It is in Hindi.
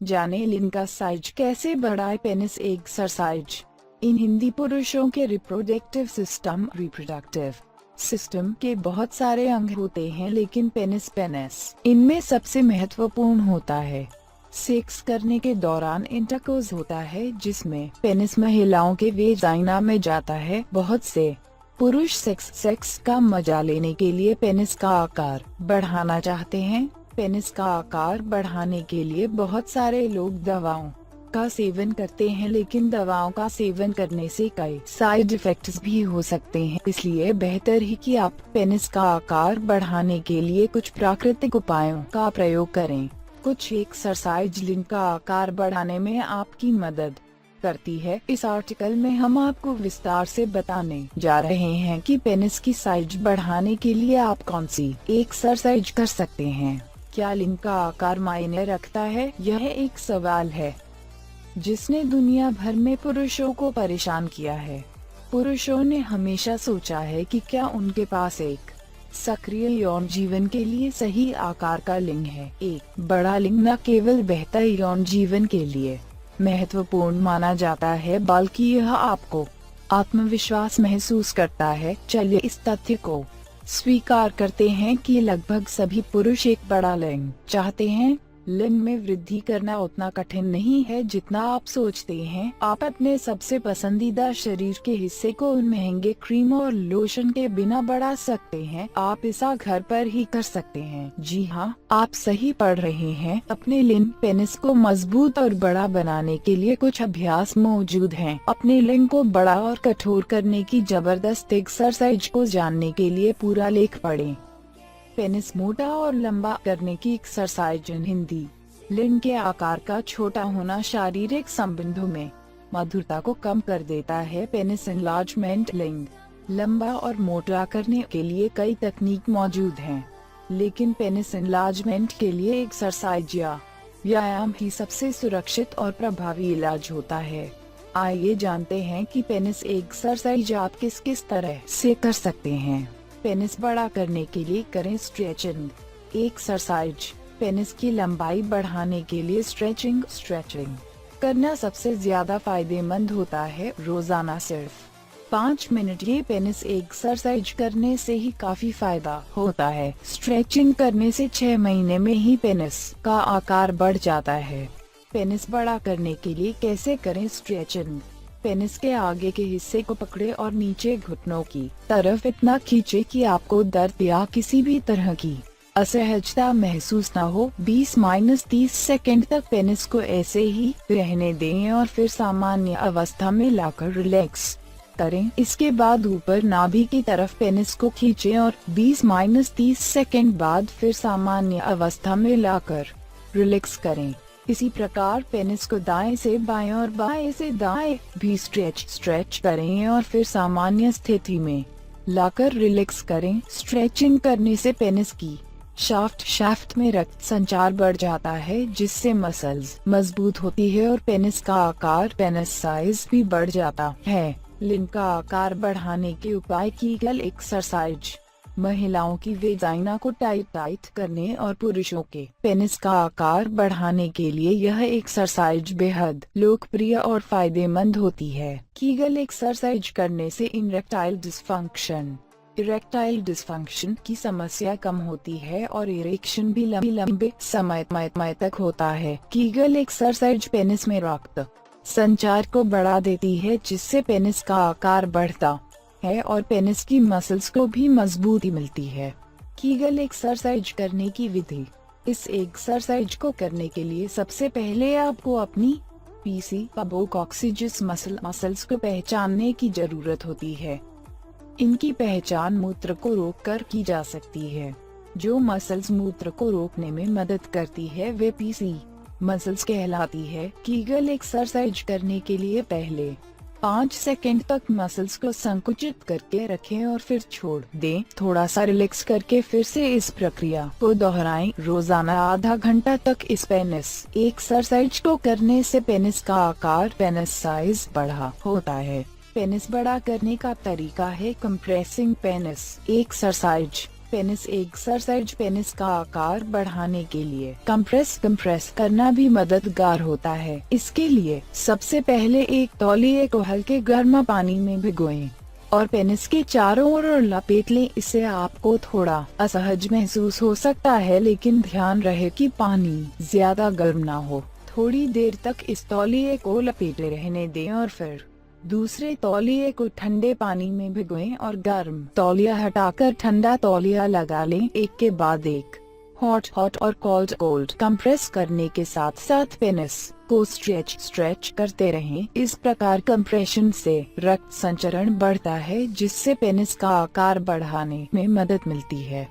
जाने लिंग का साइज कैसे बढ़ाए। Penis exercise. इन हिंदी पुरुषों के रिप्रोडक्टिव सिस्टम के बहुत सारे अंग होते हैं, लेकिन पेनिस इनमें सबसे महत्वपूर्ण होता है। सेक्स करने के दौरान इंटरकोर्स होता है, जिसमें पेनिस महिलाओं के वेजाइना में जाता है। बहुत से पुरुष सेक्स का मजा लेने के लिए पेनिस का आकार बढ़ाना चाहते हैं। पेनिस का आकार बढ़ाने के लिए बहुत सारे लोग दवाओं का सेवन करते हैं, लेकिन दवाओं का सेवन करने से कई साइड इफेक्ट्स भी हो सकते हैं। इसलिए बेहतर है कि आप पेनिस का आकार बढ़ाने के लिए कुछ प्राकृतिक उपायों का प्रयोग करें। कुछ एक्सरसाइज लिंग का आकार बढ़ाने में आपकी मदद करती है। इस आर्टिकल में हम आपको विस्तार से बताने जा रहे हैं कि पेनिस की साइज बढ़ाने के लिए आप कौन सी एक्सरसाइज कर सकते हैं। क्या लिंग का आकार मायने रखता है? यह एक सवाल है जिसने दुनिया भर में पुरुषों को परेशान किया है। पुरुषों ने हमेशा सोचा है कि क्या उनके पास एक सक्रिय यौन जीवन के लिए सही आकार का लिंग है। एक बड़ा लिंग न केवल बेहतर यौन जीवन के लिए महत्वपूर्ण माना जाता है, बल्कि यह आपको आत्मविश्वास महसूस करता है। चलिए इस तथ्य को स्वीकार करते हैं कि लगभग सभी पुरुष एक बड़ा लिंग चाहते हैं। लिंग में वृद्धि करना उतना कठिन नहीं है जितना आप सोचते हैं। आप अपने सबसे पसंदीदा शरीर के हिस्से को महंगे क्रीम और लोशन के बिना बढ़ा सकते हैं। आप इसे घर पर ही कर सकते हैं। जी हाँ, आप सही पढ़ रहे हैं। अपने लिंग पेनिस को मजबूत और बड़ा बनाने के लिए कुछ अभ्यास मौजूद हैं। अपने लिंग को बड़ा और कठोर करने की जबरदस्त एक्सरसाइज को जानने के लिए पूरा लेख पढ़ें। पेनिस मोटा और लंबा करने की एक्सरसाइज इन हिंदी। लिंग के आकार का छोटा होना शारीरिक संबंधों में मधुरता को कम कर देता है। Penis enlargement. लिंग लंबा और मोटा करने के लिए कई तकनीक मौजूद हैं, लेकिन पेनिस एनलार्जमेंट के लिए एक्सरसाइज या व्यायाम ही सबसे सुरक्षित और प्रभावी इलाज होता है। आइए जानते हैं कि पेनिस एक्सरसाइज आप किस किस तरह से कर सकते हैं। पेनिस बड़ा करने के लिए करें स्ट्रेचिंग एक्सरसाइज। पेनिस की लंबाई बढ़ाने के लिए स्ट्रेचिंग करना सबसे ज्यादा फायदेमंद होता है। रोजाना सिर्फ 5 मिनट ये पेनिस एक्सरसाइज करने से ही काफी फायदा होता है। स्ट्रेचिंग करने से 6 महीने में ही पेनिस का आकार बढ़ जाता है। पेनिस बड़ा करने के लिए कैसे करें स्ट्रेचिंग। पेनिस के आगे के हिस्से को पकड़े और नीचे घुटनों की तरफ इतना खींचे कि आपको दर्द या किसी भी तरह की असहजता महसूस न हो। 20-30 सेकंड तक पेनिस को ऐसे ही रहने दें और फिर सामान्य अवस्था में लाकर रिलैक्स करें। इसके बाद ऊपर नाभि की तरफ पेनिस को खींचें और 20-30 सेकंड बाद फिर सामान्य अवस्था में लाकर रिलैक्स करें। इसी प्रकार पेनिस को दाएं से बाएं और बाएं से दाएं भी स्ट्रेच करें और फिर सामान्य स्थिति में लाकर रिलैक्स करें। स्ट्रेचिंग करने से पेनिस की शाफ्ट में रक्त संचार बढ़ जाता है, जिससे मसल्स मजबूत होती है और पेनिस का आकार पेनिस साइज भी बढ़ जाता है। लिंग का आकार बढ़ाने के उपाय। कीगल एक्सरसाइज महिलाओं की वेजाइना को टाइट करने और पुरुषों के पेनिस का आकार बढ़ाने के लिए यह एक्सरसाइज बेहद लोकप्रिय और फायदेमंद होती है। कीगल एक्सरसाइज करने से इरेक्टाइल डिस्फंक्शन की समस्या कम होती है और इरेक्शन भी लंबे समय तक होता है। कीगल एक्सरसाइज पेनिस में रक्त संचार को बढ़ा देती है, जिससे पेनिस का आकार बढ़ता है और पेनिस की मसल्स को भी मजबूती मिलती है। कीगल एक्सरसाइज करने की विधि। इस एक्सरसाइज को करने के लिए सबसे पहले आपको अपनी पीसी मसल्स को पहचानने की जरूरत होती है। इनकी पहचान मूत्र को रोककर की जा सकती है। जो मसल्स मूत्र को रोकने में मदद करती है वे पीसी मसल्स कहलाती है। कीगल एक्सरसाइज करने के लिए पहले 5 सेकंड तक मसल्स को संकुचित करके रखें और फिर छोड़ दें। थोड़ा सा रिलैक्स करके फिर से इस प्रक्रिया को दोहराएं। रोजाना आधा घंटा तक इस पेनिस एक्सरसाइज को करने से पेनिस का आकार पेनिस साइज बढ़ा होता है। पेनिस बड़ा करने का तरीका है compressing penis exercise. Penis exercise penis का आकार बढ़ाने के लिए कंप्रेस करना भी मददगार होता है। इसके लिए सबसे पहले एक तौलिए को हल्के गर्म पानी में भिगोएं और पेनिस के चारों ओर लपेट लें। इससे आपको थोड़ा असहज महसूस हो सकता है, लेकिन ध्यान रहे कि पानी ज्यादा गर्म ना हो। थोड़ी देर तक इस तौलिए को लपेटे रहने दें और फिर दूसरे तौलिए को ठंडे पानी में भिगोएं और गर्म तौलिया हटाकर ठंडा तौलिया लगा लें। एक के बाद एक हॉट और कोल्ड कंप्रेस करने के साथ साथ पेनिस को स्ट्रेच करते रहें। इस प्रकार कंप्रेशन से रक्त संचरण बढ़ता है, जिससे पेनिस का आकार बढ़ाने में मदद मिलती है।